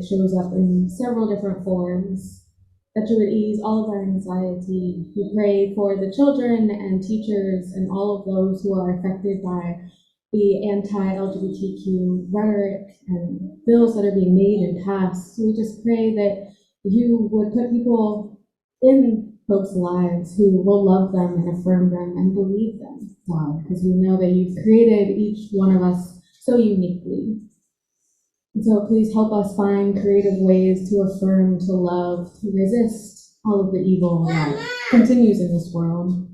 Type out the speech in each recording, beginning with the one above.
shows up in several different forms, that you would ease all of our anxiety. We pray for the children and teachers and all of those who are affected by the anti-LGBTQ rhetoric and bills that are being made and passed. We just pray that you would put people in folks' lives who will love them and affirm them and believe them, God, because we know that you've created each one of us so uniquely. And so please help us find creative ways to affirm, to love, to resist all of the evil that continues in this world.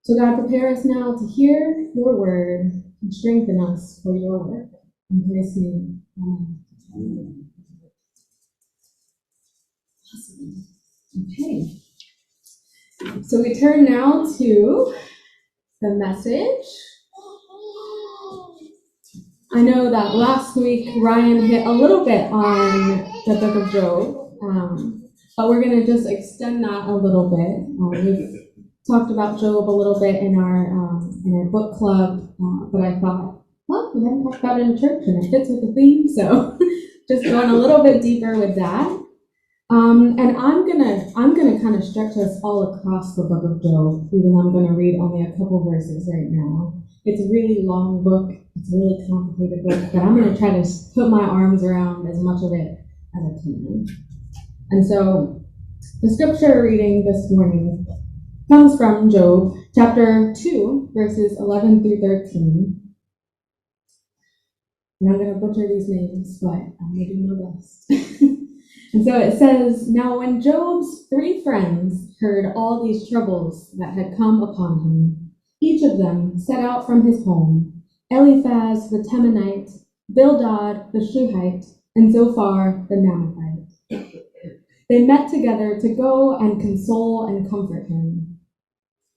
So God, prepare us now to hear your word and strengthen us for your work. In Christ's name, amen. Awesome. Okay. So we turn now to the message. I know that last week Ryan hit a little bit on the book of Job, but we're going to just extend that a little bit. We've talked about Job a little bit in our book club, but I thought, well, we haven't talked about it in church, and it fits with the theme, so just going a little bit deeper with that. And I'm gonna kind of stretch us all across the book of Job, even though I'm gonna read only a couple verses right now. It's a really long book, it's a really complicated book, but I'm gonna try to put my arms around as much of it as I can. And so the scripture reading this morning comes from Job chapter 2, verses 11 through 13. And I'm gonna butcher these names, but I'm gonna do my best. And so it says, "Now when Job's 3 friends heard all these troubles that had come upon him, each of them set out from his home, Eliphaz the Temanite, Bildad the Shuhite, and Zophar the Naamathite. They met together to go and console and comfort him.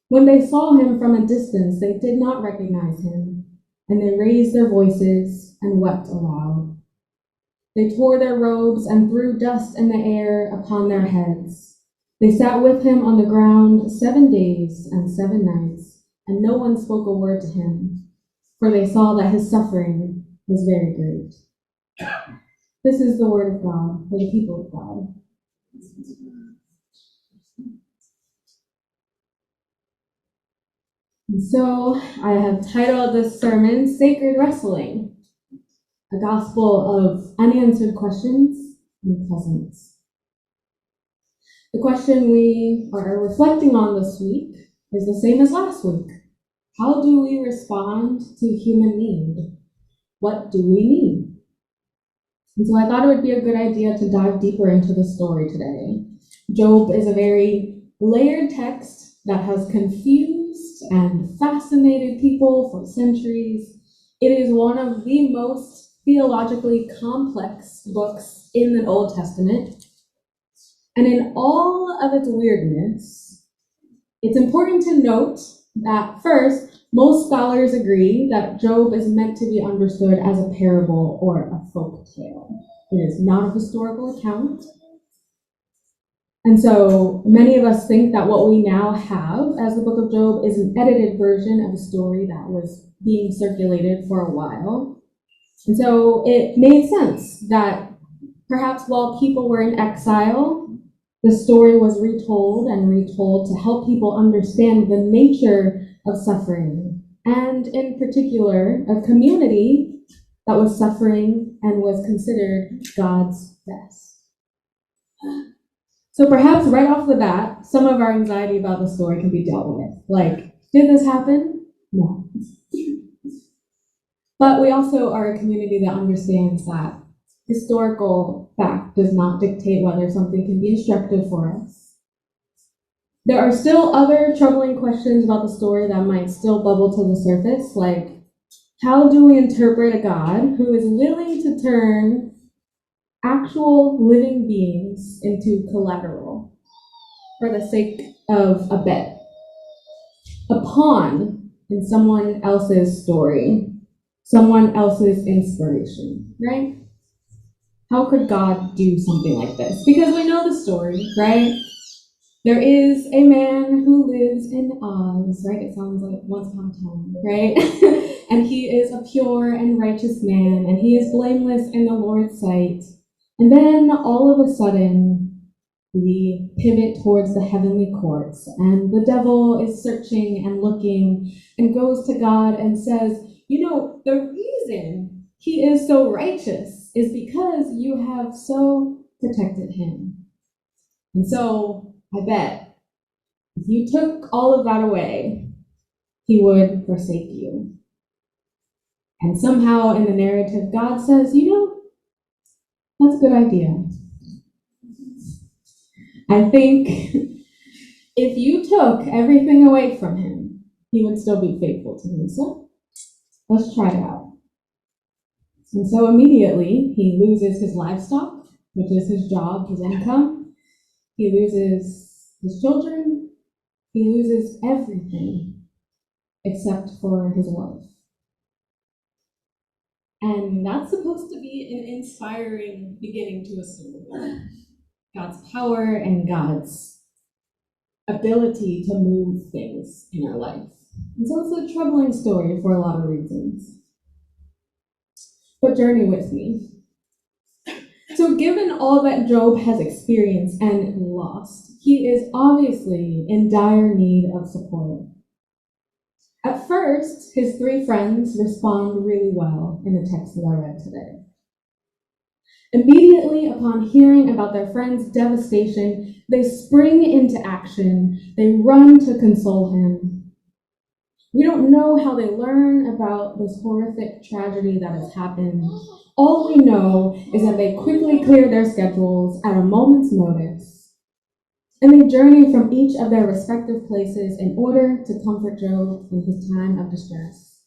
When they saw him from a distance, they did not recognize him, and they raised their voices and wept aloud. They tore their robes and threw dust in the air upon their heads. They sat with him on the ground 7 days and 7 nights, and no one spoke a word to him, for they saw that his suffering was very great." This is the word of God for the people of God. And so I have titled this sermon, Sacred Wrestling. A gospel of unanswered questions and presence. The question we are reflecting on this week is the same as last week. How do we respond to human need? What do we need? And so I thought it would be a good idea to dive deeper into the story today. Job is a very layered text that has confused and fascinated people for centuries. It is one of the most theologically complex books in the Old Testament. And in all of its weirdness, it's important to note that first, most scholars agree that Job is meant to be understood as a parable or a folk tale. It is not a historical account. And so many of us think that what we now have as the book of Job is an edited version of a story that was being circulated for a while. And so it made sense that perhaps while people were in exile, the story was retold and retold to help people understand the nature of suffering, and in particular, a community that was suffering and was considered God's best. So perhaps right off the bat, some of our anxiety about the story can be dealt with. Like, did this happen? No. But we also are a community that understands that historical fact does not dictate whether something can be instructive for us. There are still other troubling questions about the story that might still bubble to the surface, like, how do we interpret a God who is willing to turn actual living beings into collateral for the sake of a bet, a pawn in someone else's story, someone else's inspiration, right? How could God do something like this? Because we know the story, right? There is a man who lives in Oz, right? It sounds like Once Upon a Time, right? And he is a pure and righteous man, and he is blameless in the Lord's sight. And then all of a sudden, we pivot towards the heavenly courts, and the devil is searching and looking and goes to God and says, the reason he is so righteous is because you have so protected him. And so I bet if you took all of that away, he would forsake you. And somehow in the narrative, God says, that's a good idea. I think if you took everything away from him, he would still be faithful to me. So let's try it out. And so immediately he loses his livestock, which is his job, his income. He loses his children. He loses everything except for his wife. And that's supposed to be an inspiring beginning to a story. God's power and God's ability to move things in our life. And so it's a troubling story for a lot of reasons. But journey with me. So given all that Job has experienced and lost, he is obviously in dire need of support. At first, his 3 friends respond really well in the text that I read today. Immediately upon hearing about their friend's devastation, they spring into action. They run to console him. We don't know how they learn about this horrific tragedy that has happened. All we know is that they quickly clear their schedules at a moment's notice, and they journey from each of their respective places in order to comfort Job in his time of distress.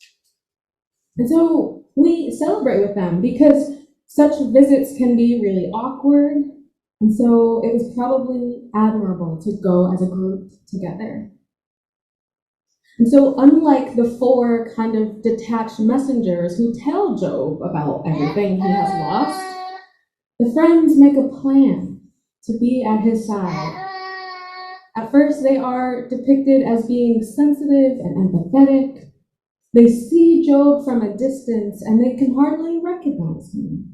And so we celebrate with them because such visits can be really awkward, and so it was probably admirable to go as a group together. And so unlike the 4 kind of detached messengers who tell Job about everything he has lost, the friends make a plan to be at his side. At first, they are depicted as being sensitive and empathetic. They see Job from a distance and they can hardly recognize him.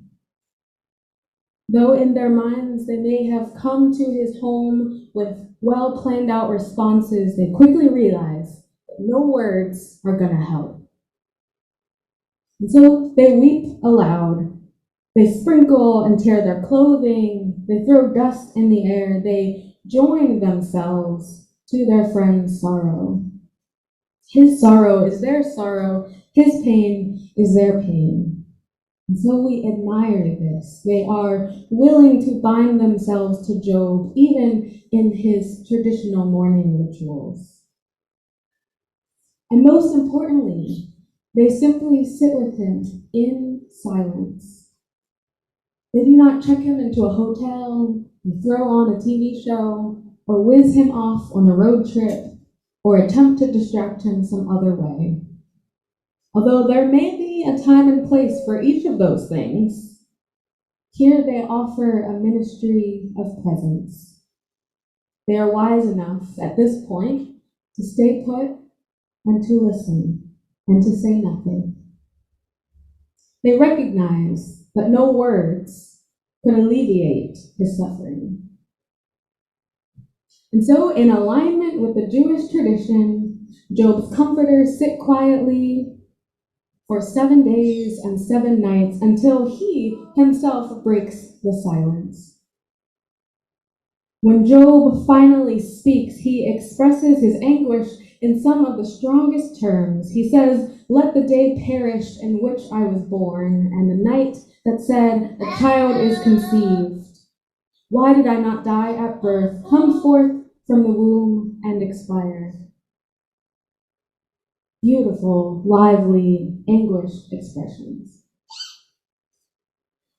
Though in their minds they may have come to his home with well-planned out responses, they quickly realize that no words are going to help. And so they weep aloud. They sprinkle and tear their clothing. They throw dust in the air. They join themselves to their friend's sorrow. His sorrow is their sorrow. His pain is their pain. And so we admire this. They are willing to bind themselves to Job, even in his traditional mourning rituals. And most importantly, they simply sit with him in silence. They do not check him into a hotel, or throw on a TV show, or whiz him off on a road trip, or attempt to distract him some other way. Although there may be a time and place for each of those things, here they offer a ministry of presence. They are wise enough at this point to stay put and to listen and to say nothing. They recognize that no words could alleviate his suffering. And so, in alignment with the Jewish tradition, Job's comforters sit quietly for 7 days and 7 nights until he himself breaks the silence. When Job finally speaks, he expresses his anguish in some of the strongest terms. He says, "Let the day perish in which I was born, and the night that said, a child is conceived. Why did I not die at birth, come forth from the womb and expire?" Beautiful, lively, anguished expressions.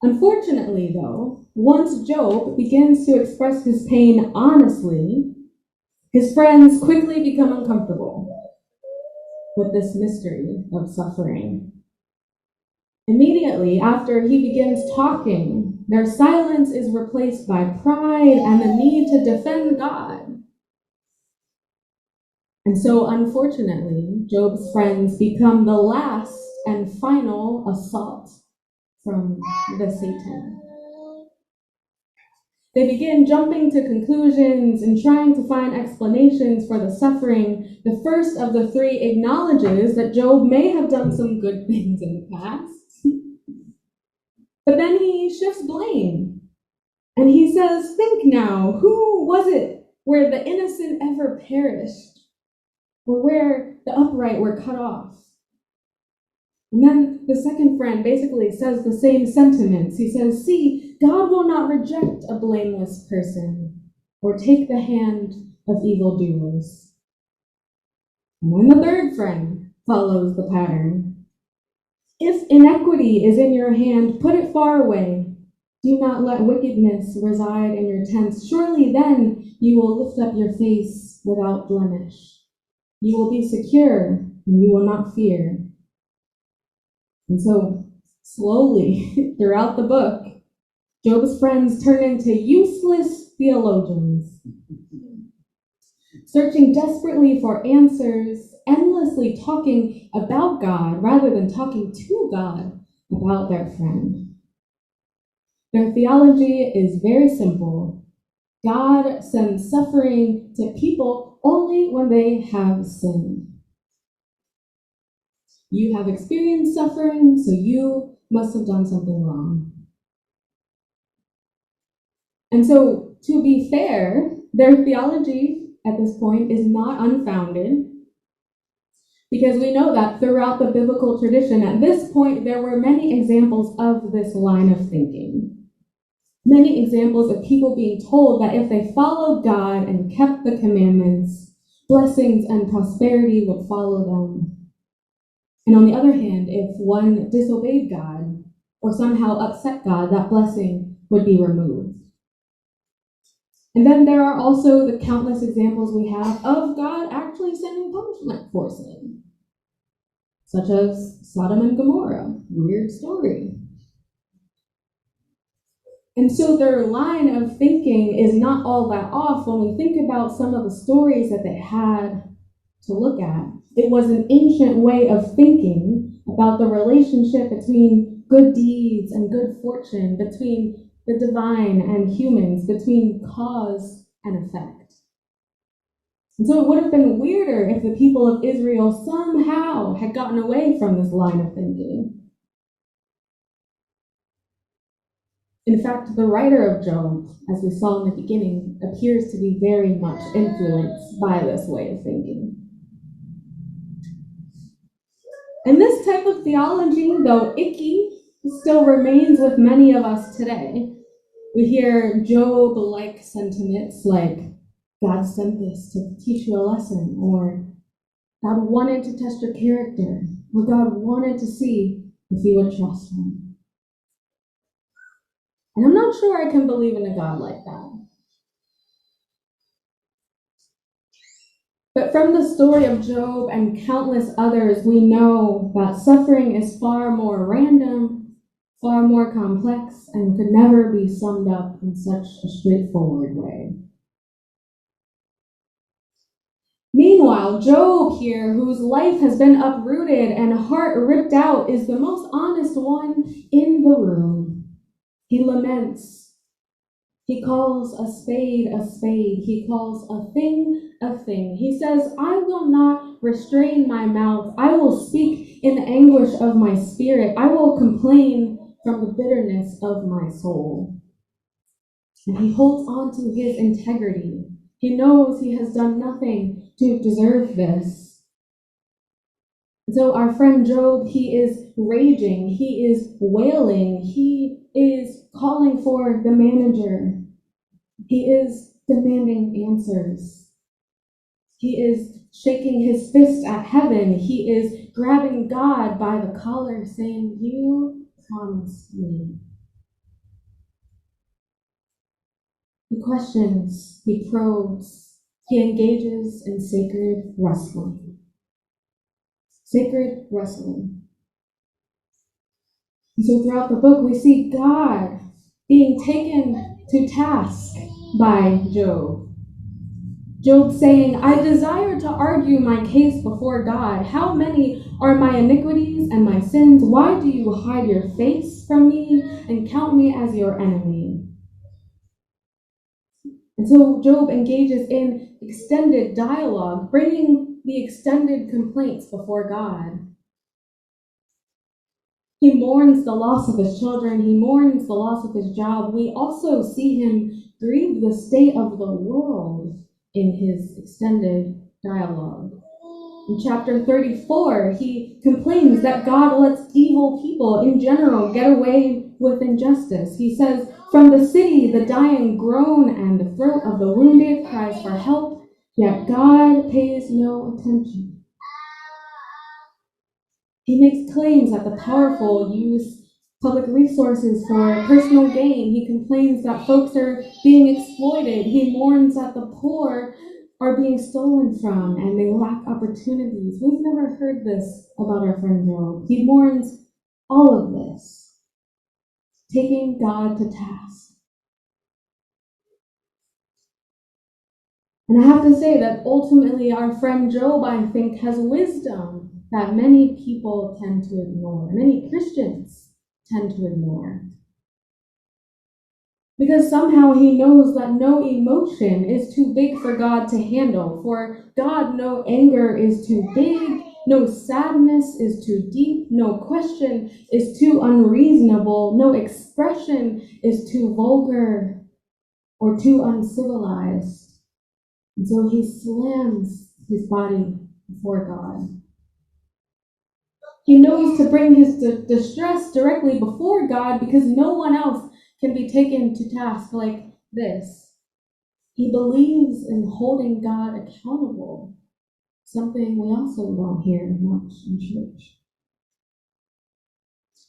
Unfortunately, though, once Job begins to express his pain honestly, his friends quickly become uncomfortable with this mystery of suffering. Immediately after he begins talking, their silence is replaced by pride and the need to defend God. And so, unfortunately, Job's friends become the last and final assault from the Satan. They begin jumping to conclusions and trying to find explanations for the suffering. The first of the three acknowledges that Job may have done some good things in the past, but then he shifts blame. And he says, think now, who was it where the innocent ever perished, or where the upright were cut off? And then the second friend basically says the same sentiments. He says, see, God will not reject a blameless person or take the hand of evildoers. And then the third friend follows the pattern. If iniquity is in your hand, put it far away. Do not let wickedness reside in your tents. Surely then you will lift up your face without blemish. You will be secure and you will not fear. And so, slowly, throughout the book, Job's friends turn into useless theologians, searching desperately for answers, endlessly talking about God rather than talking to God about their friend. Their theology is very simple. God sends suffering to people only when they have sinned. You have experienced suffering, so you must have done something wrong. And so, to be fair, their theology at this point is not unfounded, because we know that throughout the biblical tradition, at this point, there were many examples of this line of thinking. Many examples of people being told that if they followed God and kept the commandments, blessings and prosperity would follow them. And on the other hand, if one disobeyed God or somehow upset God, that blessing would be removed. And then there are also the countless examples we have of God actually sending punishment for sin, such as Sodom and Gomorrah. Weird story. And so their line of thinking is not all that off when we think about some of the stories that they had to look at. It was an ancient way of thinking about the relationship between good deeds and good fortune, between the divine and humans, between cause and effect. And so it would have been weirder if the people of Israel somehow had gotten away from this line of thinking. In fact, the writer of Job, as we saw in the beginning, appears to be very much influenced by this way of thinking. And this type of theology, though icky, still remains with many of us today. We hear Job-like sentiments like, God sent this to teach you a lesson, or God wanted to test your character, or God wanted to see if you would trust him. And I'm not sure I can believe in a God like that. But from the story of Job and countless others, we know that suffering is far more random, far more complex, and could never be summed up in such a straightforward way. Meanwhile, Job here, whose life has been uprooted and heart ripped out, is the most honest one in the room. He laments. He calls a spade a spade. He calls a thing a thing. He says, I will not restrain my mouth. I will speak in the anguish of my spirit. I will complain from the bitterness of my soul. And he holds on to his integrity. He knows he has done nothing to deserve this. So our friend Job, he is raging, he is wailing, he is calling for the manager. He is demanding answers. He is shaking his fist at heaven. He is grabbing God by the collar saying, you promised me. He questions, he probes, he engages in sacred wrestling. Sacred wrestling. And so throughout the book, we see God being taken to task by Job. Job saying, I desire to argue my case before God. How many are my iniquities and my sins? Why do you hide your face from me and count me as your enemy? And so Job engages in extended dialogue, bringing the extended complaints before God. He mourns the loss of his children. He mourns the loss of his job. We also see him grieve the state of the world in his extended dialogue. In chapter 34, he complains that God lets evil people in general get away with injustice. He says, "From the city, the dying groan, and the throat of the wounded cries for help, yet God pays no attention." He makes claims that the powerful use public resources for personal gain. He complains that folks are being exploited. He mourns that the poor are being stolen from and they lack opportunities. We've never heard this about our friend Job. He mourns all of this, taking God to task. And I have to say that ultimately our friend Job, I think, has wisdom that many people tend to ignore, many Christians tend to ignore. Because somehow he knows that no emotion is too big for God to handle. For God, no anger is too big, no sadness is too deep, no question is too unreasonable, no expression is too vulgar or too uncivilized. And so he slams his body before God. He knows to bring his distress directly before God because no one else can be taken to task like this. He believes in holding God accountable, something we also don't hear much in church.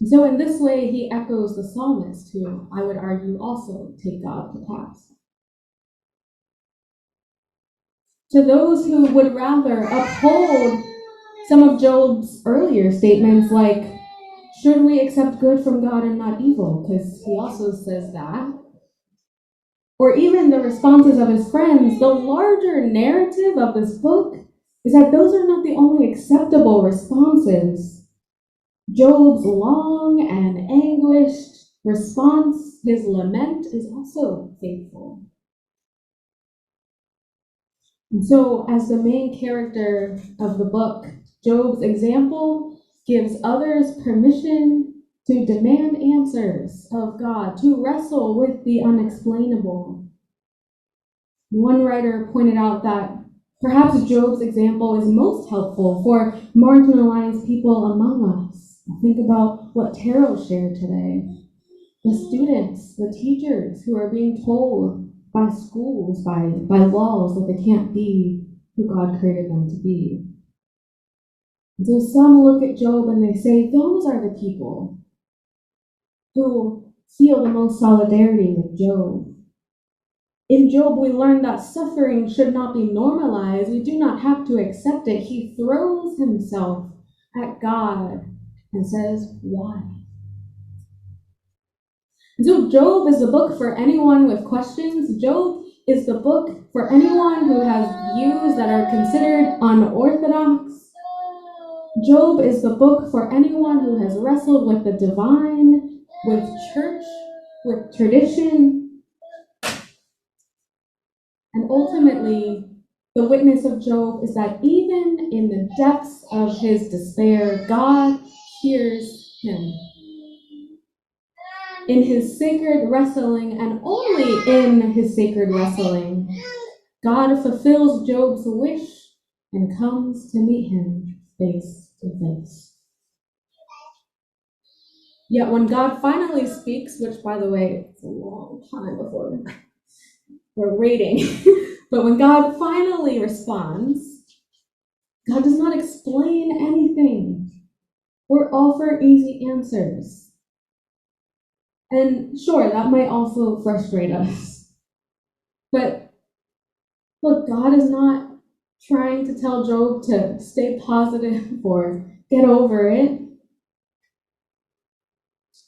And so in this way, he echoes the psalmist, who I would argue also take God to task. To those who would rather uphold some of Job's earlier statements, like, should we accept good from God and not evil? Because he also says that. Or even the responses of his friends, the larger narrative of this book is that those are not the only acceptable responses. Job's long and anguished response, his lament, is also faithful. And so, as the main character of the book, Job's example gives others permission to demand answers of God, to wrestle with the unexplainable. One writer pointed out that perhaps Job's example is most helpful for marginalized people among us. Think about what Taro shared today. The students, the teachers who are being told by schools, by laws, that they can't be who God created them to be. And so some look at Job and they say, those are the people who feel the most solidarity with Job. In Job, we learn that suffering should not be normalized. We do not have to accept it. He throws himself at God and says, why? And so Job is the book for anyone with questions. Job is the book for anyone who has views that are considered unorthodox. Job is the book for anyone who has wrestled with the divine, with church, with tradition. And ultimately, the witness of Job is that even in the depths of his despair, God hears him. In his sacred wrestling, and only in his sacred wrestling, God fulfills Job's wish and comes to meet him face to face. Yet when God finally speaks, which, by the way, it's a long time before we're waiting, but when God finally responds, God does not explain anything or offer easy answers. And sure, that might also frustrate us. But look, God is not trying to tell Job to stay positive or get over it.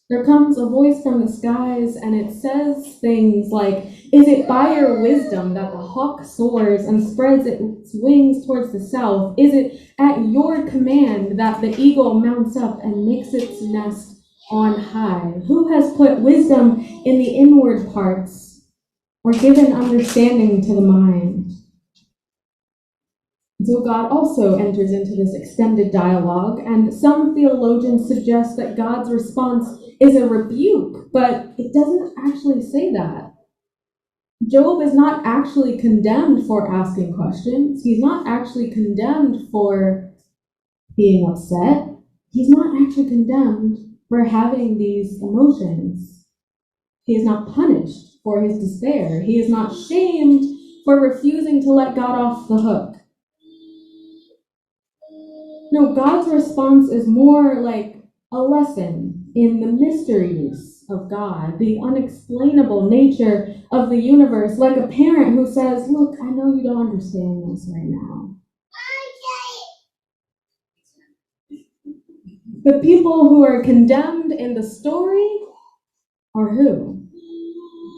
There comes a voice from the skies and it says things like, is it by your wisdom that the hawk soars and spreads its wings towards the south? Is it at your command that the eagle mounts up and makes its nest on high? Who has put wisdom in the inward parts or given understanding to the mind. So God also enters into this extended dialogue, and some theologians suggest that God's response is a rebuke, but it doesn't actually say that. Job is not actually condemned for asking questions. He's not actually condemned for being upset. He's not actually condemned for having these emotions. He is not punished for his despair. He is not shamed for refusing to let God off the hook. No, God's response is more like a lesson in the mysteries of God, the unexplainable nature of the universe, like a parent who says, look, I know you don't understand this right now. The people who are condemned in the story are who?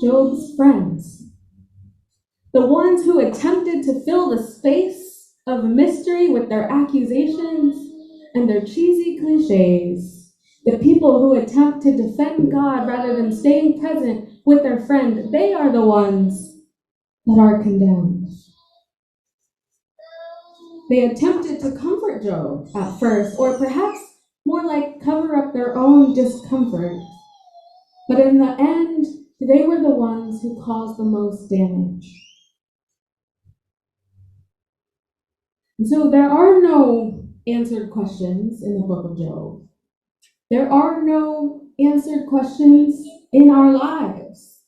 Job's friends. The ones who attempted to fill the space of mystery with their accusations and their cheesy cliches. The people who attempt to defend God rather than staying present with their friend, they are the ones that are condemned. They attempted to comfort Job at first, or perhaps more like cover up their own discomfort. But in the end, they were the ones who caused the most damage. And so there are no answered questions in the book of Job. There are no answered questions in our lives.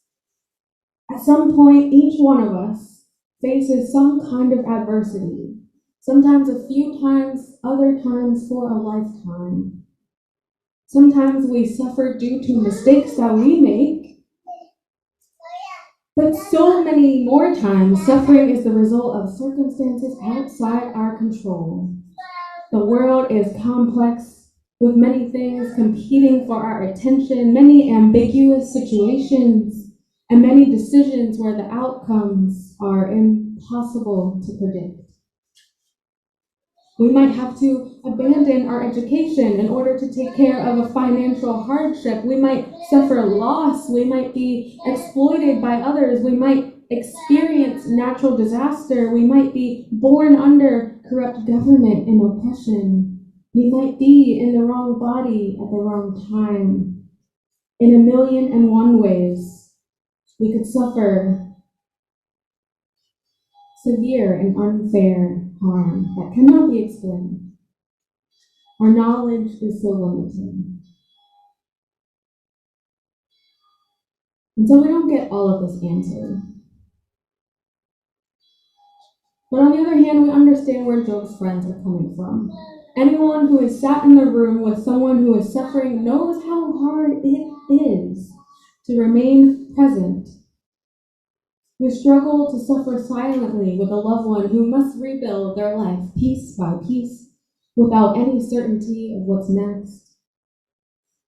At some point, each one of us faces some kind of adversity, sometimes a few times, other times for a lifetime. Sometimes we suffer due to mistakes that we make, but so many more times, suffering is the result of circumstances outside our control. The world is complex, with many things competing for our attention, many ambiguous situations, and many decisions where the outcomes are impossible to predict. We might have to abandon our education in order to take care of a financial hardship. We might suffer loss. We might be exploited by others. We might experience natural disaster. We might be born under corrupt government and oppression. We might be in the wrong body at the wrong time. In 1,000,001 ways, we could suffer severe and unfair harm that cannot be explained. Our knowledge is so limited. And so we don't get all of this answered. But on the other hand, we understand where Job's friends are coming from. Anyone who has sat in the room with someone who is suffering knows how hard it is to remain present. We struggle to suffer silently with a loved one who must rebuild their life piece by piece without any certainty of what's next.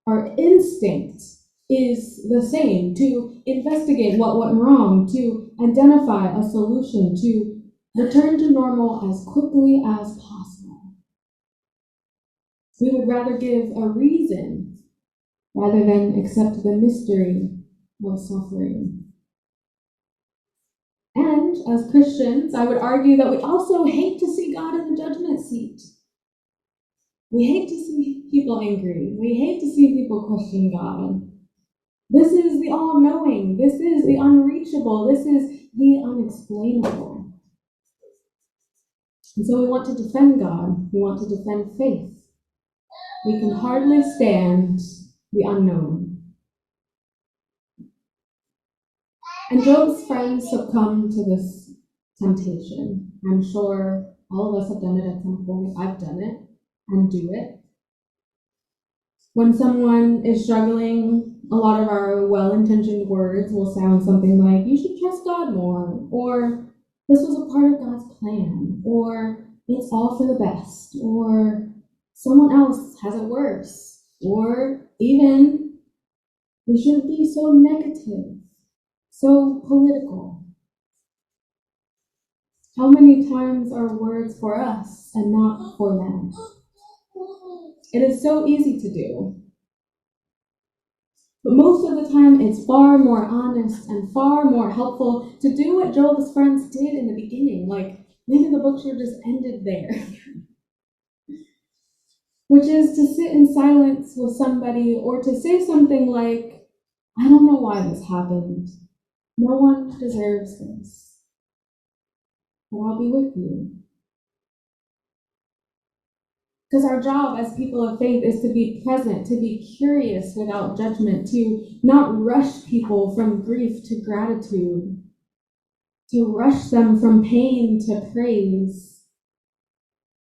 Our instinct is the same, to investigate what went wrong, to identify a solution, to return to normal as quickly as possible. We would rather give a reason rather than accept the mystery of suffering. And as Christians, I would argue that we also hate to see God in the judgment seat. We hate to see people angry. We hate to see people question God. This is the all-knowing. This is the unreachable. This is the unexplainable. And so we want to defend God. We want to defend faith. We can hardly stand the unknown. And Job's friends succumb to this temptation. I'm sure all of us have done it at some point. I've done it and do it. When someone is struggling, a lot of our well-intentioned words will sound something like, you should trust God more, or this was a part of God's plan, or it's all for the best, or someone else has it worse, or even we shouldn't be so negative, so political. How many times are words for us and not for them? It is so easy to do. But most of the time, it's far more honest and far more helpful to do what Job's friends did in the beginning. Like, maybe the book should have just ended there. Which is to sit in silence with somebody or to say something like, I don't know why this happened. No one deserves this. But I'll be with you. Because our job as people of faith is to be present, to be curious without judgment, to not rush people from grief to gratitude, to rush them from pain to praise.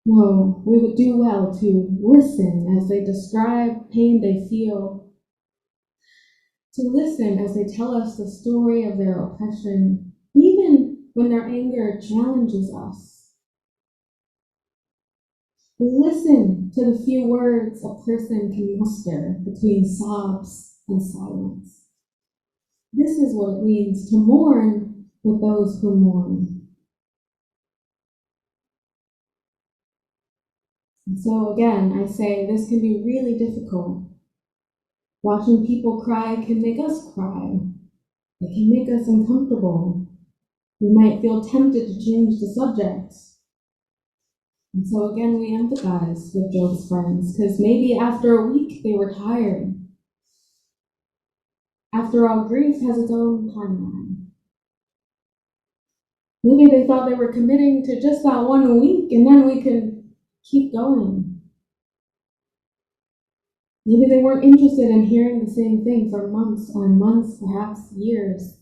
No, we would do well to listen as they describe pain they feel, to listen as they tell us the story of their oppression, even when their anger challenges us. Listen to the few words a person can muster between sobs and silence. This is what it means to mourn with those who mourn. And so again, I say this can be really difficult. Watching people cry can make us cry. It can make us uncomfortable. We might feel tempted to change the subject. And so again, we empathize with Job's friends, because maybe after a week they were tired. After all, grief has its own timeline. Maybe they thought they were committing to just that 1 week, and then we could keep going. Maybe they weren't interested in hearing the same thing for months on months, perhaps years.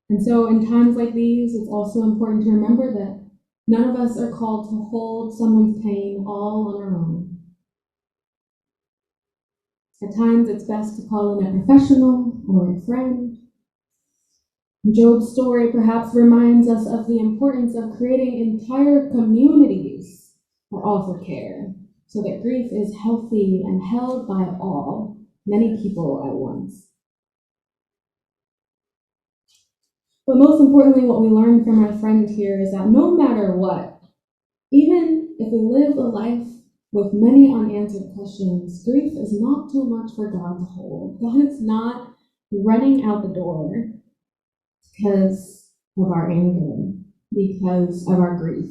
And so in times like these, it's also important to remember that none of us are called to hold someone's pain all on our own. At times, it's best to call in a professional or a friend. Job's story perhaps reminds us of the importance of creating entire communities that offer care, so that grief is healthy and held by all, many people at once. But most importantly, what we learn from our friend here is that no matter what, even if we live a life with many unanswered questions, grief is not too much for God to hold. God is not running out the door because of our anger, because of our grief.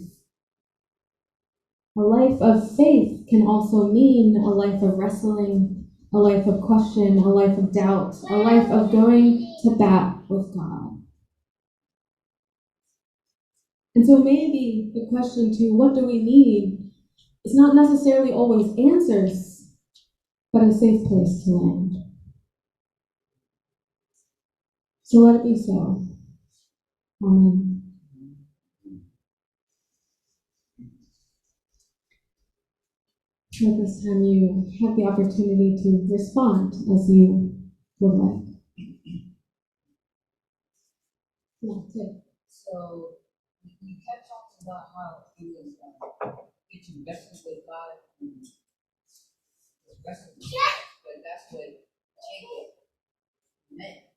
A life of faith can also mean a life of wrestling, a life of question, a life of doubt, a life of going to bat with God. And so maybe the question to what do we need is not necessarily always answers, but a safe place to land. So let it be so. Amen. At this time, you have the opportunity to respond as you would like. So you kept talking about how it was get you wrestling with God and wrestling with God, but that's what Jacob meant,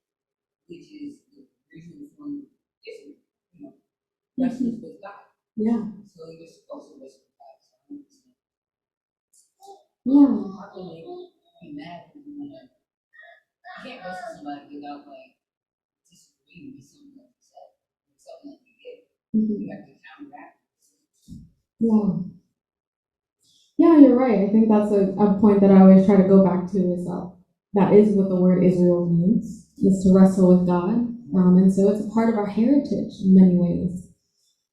which is the reason from Israel, wrestling with God. Yeah. So you're supposed to wrestle with God. So Yeah. how can they be mad when you can't wrestle somebody without disagreeing with something that you said, something that you did? You have to counteract. Yeah. Yeah, you're right. I think that's a point that I always try to go back to is that is what the word Israel means, is to wrestle with God. And so it's a part of our heritage in many ways.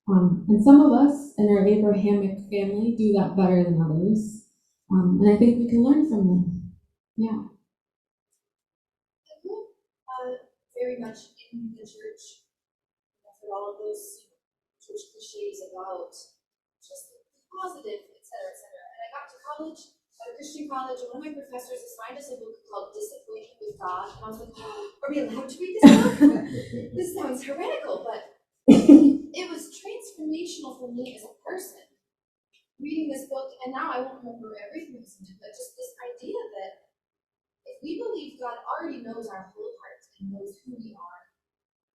And some of us in our Abrahamic family do that better than others. And I think we can learn from them. Yeah. I grew up very much in the church. I've heard all of those church cliches about just the positive, et cetera, et cetera. And I got to college, at a Christian college, and one of my professors assigned us a book called Disappointment with God. And I was like, are we allowed to read this book? This sounds heretical, but it was transformational for me as a person reading this book. And now I won't remember everything that's in it, but just this idea that if we believe God already knows our whole heart and knows who we are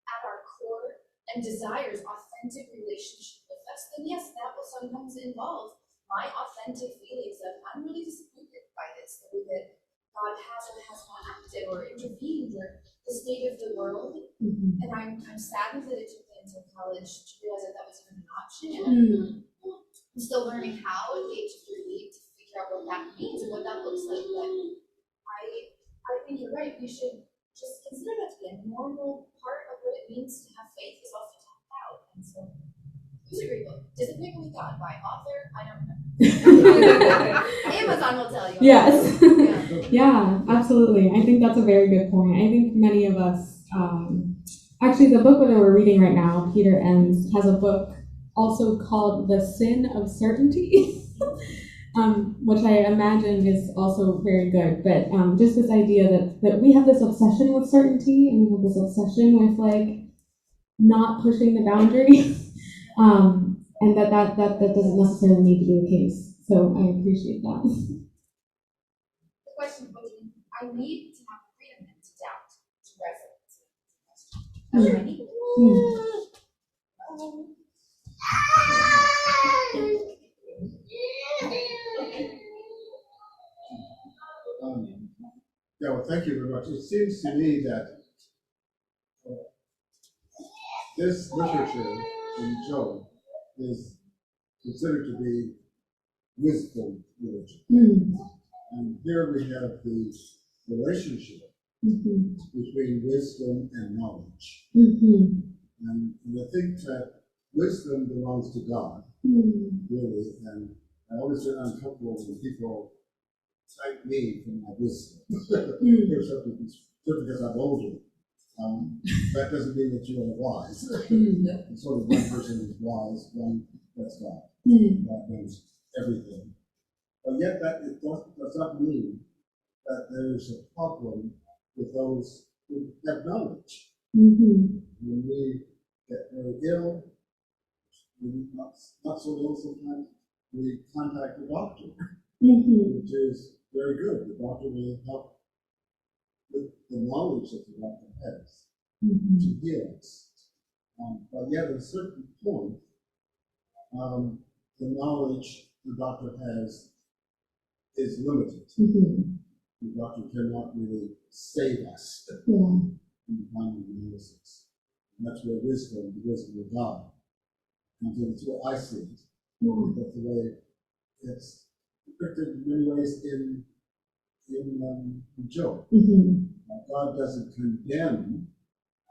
at our core and desires authentic relationship with us, then yes, that will sometimes involve my authentic feelings of I'm really disappointed by this, the way that God has or has not acted or intervened or the state of the world. Mhm. And I'm saddened that it took me until college to realize that that was even an option. And I'm still learning how at the age of 38 to figure out what that means and what that looks like. But I think you're right. We should just consider that to be a normal part of what it means to have faith is often talked out. And so it was a great book. Disappointed with God by author, I don't know. Amazon will tell you. Yes. Yeah. Yeah, absolutely. I think that's a very good point. I think many of us, actually, the book that we're reading right now, Peter Enns, has a book also called The Sin of Certainty, which I imagine is also very good. But just this idea that we have this obsession with certainty and we have this obsession with like not pushing the boundary, and that doesn't necessarily need to be the case. So I appreciate that. The question was, I need to have freedom and to doubt, to wrestle. That's what I need. Yeah, well, thank you very much. It seems to me that this literature in Job is considered to be wisdom literature. And here we have the relationship between wisdom and knowledge. And I think that wisdom belongs to God, really. And I always get uncomfortable when people cite me for my wisdom. Just because I'm older. That doesn't mean that you are wise. It's sort of one person is wise, one that's God. That means everything. But yet that it does not mean that there's a problem with those who have knowledge. When we get very ill, not so ill sometimes, we contact the doctor, which is very good. The doctor will help with the knowledge that the doctor has to heal us. But yet at a certain point, the knowledge the doctor has is limited. The doctor cannot really save us in the time of analysis. And that's where wisdom, the wisdom of God, comes in. That's where I see it. That's the way it's depicted in many ways in Job. God doesn't condemn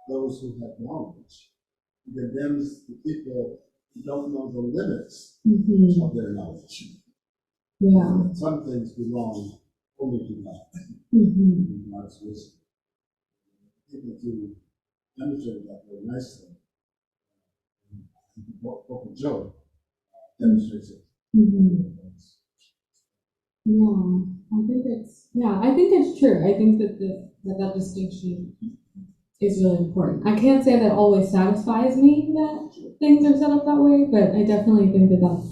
those who have knowledge. He condemns the people who don't know the limits of their knowledge. Some things belong only to God. God's wisdom. People do demonstrate that very nicely. The book of Job demonstrates it. I think it's true. I think that distinction is really important. I can't say that always satisfies me that things are set up that way, but I definitely think that that's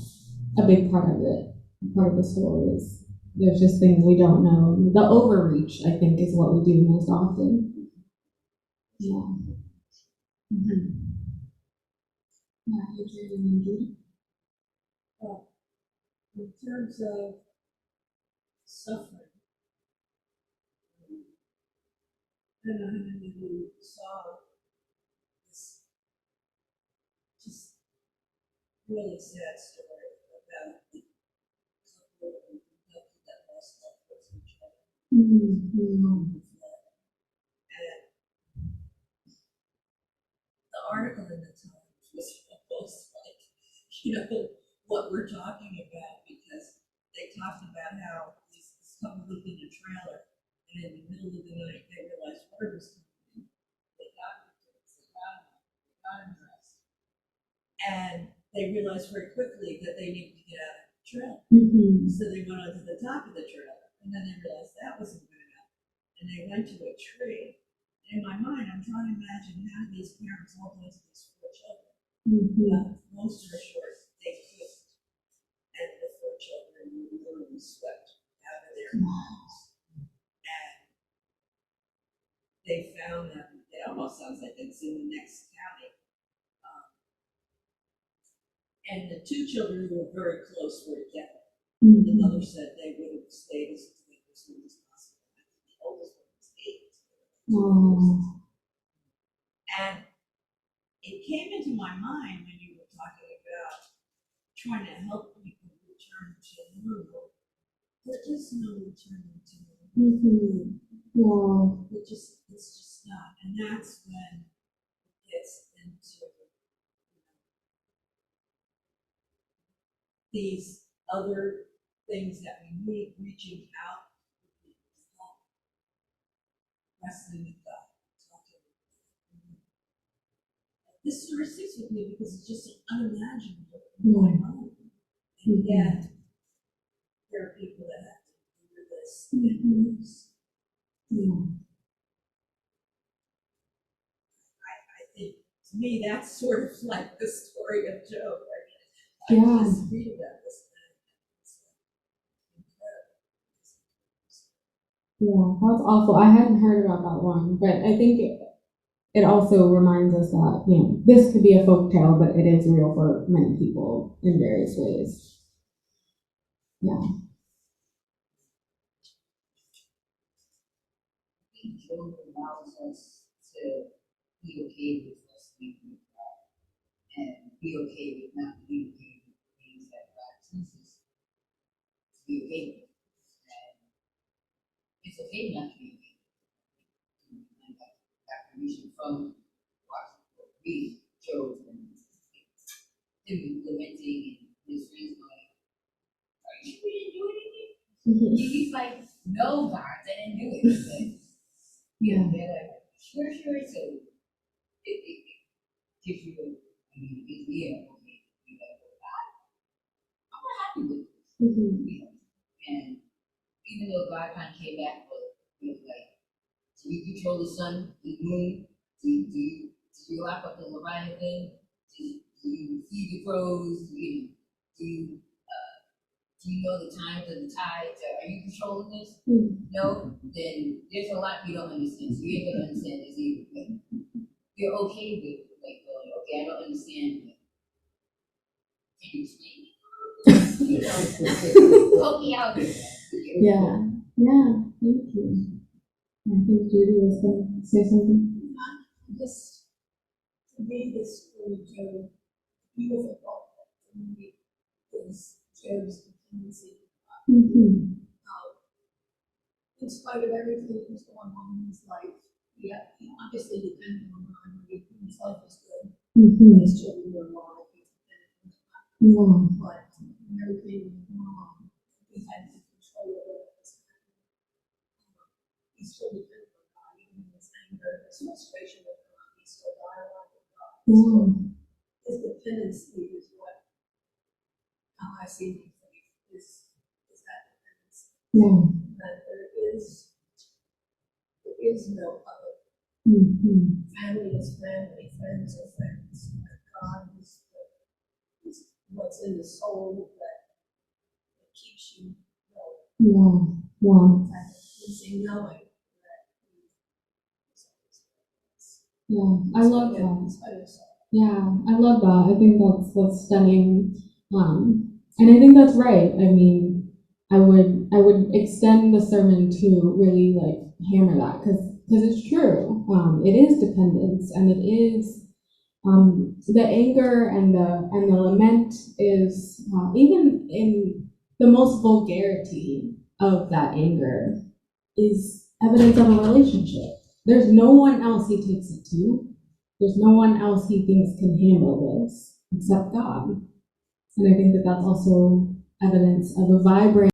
a big part of it. Part of the story is there's just things we don't know. The overreach, I think, is what we do most often. In terms of suffering, I don't know how many of you saw this just really sad story about the couple in Kentucky that lost touch with each other. And the article in the Times was almost like, what we're talking about, because they talked about how this couple lived in a trailer, and in the middle of the night they realized water was coming in. They got him dressed, and they realized very quickly that they needed to get out of the trailer. So they went onto the top of the trailer, and then they realized that wasn't good enough, and they went to a tree. In my mind, I'm trying to imagine how these parents all went to these 4 children. Most are short, they cooked, and the 4 children were literally swept out of their homes. And they found them, it almost sounds like it's in the next county. And the 2 children who were very close were together. The mother said they would have stayed as soon as possible. I Oh. And it came into my mind when you were talking about trying to help people return to normal. There is no returning to normal. Mm-hmm. Yeah. It's just not. And that's when it gets into these other things that we need, reaching out, wrestling with God, talking. This sort of sticks with me because it's just unimaginable in my mind. And yet, there are people that have to do this. I think, to me, that's sort of like the story of Job. I just read about this. Yeah, that's awful. I hadn't heard about that one, but I think it also reminds us that, you know, this could be a folk tale, but it is real for many people in various ways. Yeah. I think Job allows us to be okay with us being with God and be okay with not being okay with things that God chooses to be okay with. And it's okay not to be okay. And that permission from read Job and him lamenting and his friends going, are you sure you didn't do anything? And he's like, no, God, I didn't do anything. Yeah, they're like, sure. So it gives you, I mean, okay, you gotta go, God, I'm not happy with this. You know? And even though God kind of came back with like, do you control the sun, the moon? Do you lock up the Leviathan? Do you feed the crows? Do you know the times of the tides? Are you controlling this? No? Then there's a lot you don't understand. So you ain't gonna understand this either. But you're okay with like going, okay, I don't understand, but can you explain it? You know, help me out here. Yeah. Thank you. I think Judy was going to say something. This, to me, this story, Job, beautiful part for me is Job's dependency. In spite of everything that was going on in his life, he obviously depended on God. His life was good. His children were alive. He depended on God. But when everything was wrong, he had to control it. He still depended on God, even in his anger, his frustration with God. He still dialogued with God. So his dependency is what how I see my faith is that dependency. That there is no other. Family is family, friends are friends. God is what's in the soul that keeps you going. Knowing that. I love that. I love that. I think that's stunning. And I think that's right. I mean, I would extend the sermon to really like hammer that because it's true. It is dependence, and it is the anger and the lament is even in the most vulgarity of that anger is evidence of a relationship. There's no one else he takes it to. There's no one else he thinks can handle this except God. And I think that that's also evidence of a vibrant